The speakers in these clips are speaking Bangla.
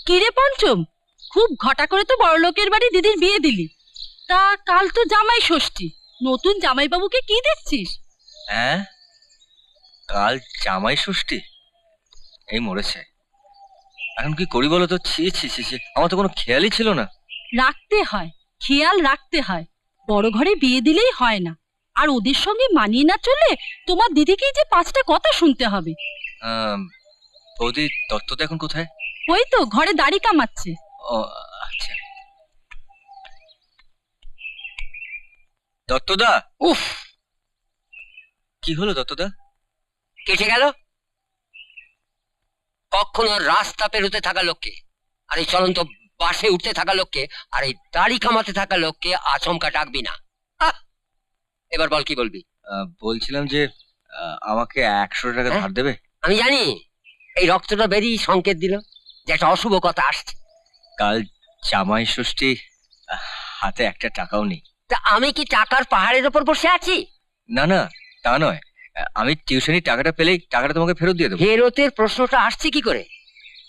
কিরে পঞ্চম, খুব ঘটা করে তো বড় লোকের বাড়ি দিদির বিয়ে দিলি। তা কাল তো জামাই ষষ্ঠী, নতুন জামাইবাবুকে কি দিচ্ছিস? হ্যাঁ, কাল জামাই ষষ্ঠী। এই মরেছে। এখন কি করি বলো তো? ছি ছি ছি ছি, আমার তো কোনো খেয়ালই ছিল না। রাখতে হয়, খেয়াল রাখতে হয়। বড় ঘরে বিয়ে দিলেই হয় না, আর ওদের সঙ্গে মানিয়ে না চললে তোমার দিদিকেই যে 5টা কথা শুনতে হবে। আম, বৌদি, দত্তদা এখন কোথায়? ওই তো ঘরে দাড়ি কামাচ্ছে। ও আচ্ছা। দত্তদা! উফ, কি হলো দত্তদা? কেটে গেল। কখনো রাস্তা পেরোতে থাকা লোককে, আর এই চলন্ত বাসে উঠতে থাকা লোককে, আর এই দাড়ি কামাতে থাকা লোককে আচমকা ডাকবি না। আহ, এবার বল কি বলবি? বলছিলাম যে আমাকে 100 টাকা হ্যাঁ? ধার দেবে? আমি জানি এই রক্তটা বেরিয়ে সংকেত দিল যে একটা অশুভ কথা আসছে। কাল জামাই ষষ্ঠী, হাতে একটা টাকাও নেই। তা আমি কি টাকার পাহাড়ের ওপর বসে আছি? না না, তা নয়। আমি টিউশনি টাকাটা পেলেই টাকাটা তোমাকে ফেরত দিয়ে দেবো। ফেরতের প্রশ্নটা আসছে কি করে?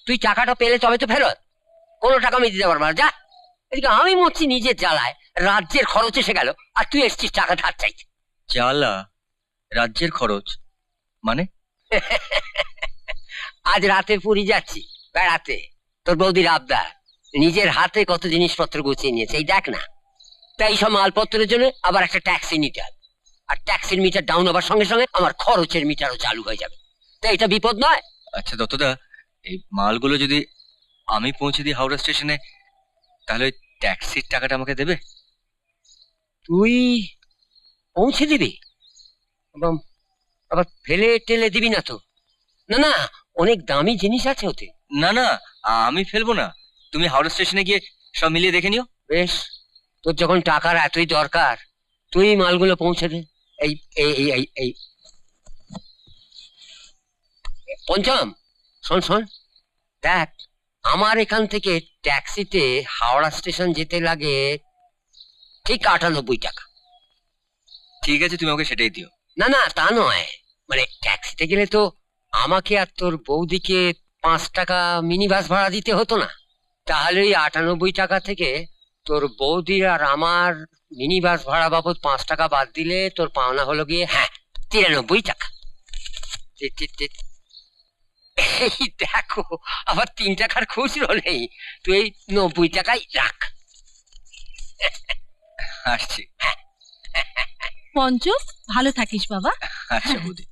তুই টাকাটা পেলে তবে তো ফেরত। কোনো টাকা আমি দিতে পারবো না, যা। এদিকে আমি মরছি নিজের জ্বালায়, রাজ্যের খরচ এসে গেল, আর তুই এসছিস টাকা ধার চাইতে। জ্বালা? রাজ্যের খরচ মানে? আজ রাতে পুরী যাচ্ছি বেড়াতে, তোর বৌদির আবদার। নিজের হাতে কত জিনিসপত্র গুছিয়ে নিয়েছে, এই দেখ না। তাই সব মালপত্রের জন্য আবার একটা ট্যাক্সি নিতে হবে, আর ট্যাক্সির মিটার ডাউন হবার সঙ্গে সঙ্গে আমার খরচের মিটারও চালু হয়ে যাবে। তাই এটা বিপদ নয়? আচ্ছা দত্তদা, এই মালগুলো যদি আমি পৌঁছে দিই হাওড়া স্টেশনে, তাহলে ওই ট্যাক্সির টাকাটা আমাকে দেবে? তুই পৌঁছে দিবি? এবং আবার ফেলে টেলে দিবি না তো? না না, অনেক দামি জিনিস আছে ওতে। না না, আমি ফেলবো না। তুমি হাওড়া স্টেশনে গিয়ে সব মিলিয়ে দেখে নিও। বেশ, তোর যখন টাকার এতই দরকার, তুই মালগুলো পৌঁছে দে। এই এই এই এই এই পঞ্চম, শোন শোন, দেখ, আমার এখান থেকে ট্যাক্সিতে হাওড়া স্টেশন যেতে লাগে ঠিক 98 টাকা। ঠিক আছে, তুমি আমাকে সেটাই দিও। না না, তা নয়, মানে ট্যাক্সিতে গেলে তো আমাকে আর তোর বৌদিকে 5 টাকা মিনি বাস ভাড়া দিতে হতো না? তাহলে ওই 98 টাকা থেকে তোর বৌদি আর আমার মিনি বাস ভাড়া বাবদ 5 টাকা বাদ দিলে তোর পাওনা হলো গিয়ে, হ্যাঁ, 93 টাকা। এই দেখো, আবার 3 টাকার খুচরো নেই। তুই এই 90 টাকাই রাখ। আসছি। পঞ্চম, ভালো থাকিস বাবা। আচ্ছা বৌদি।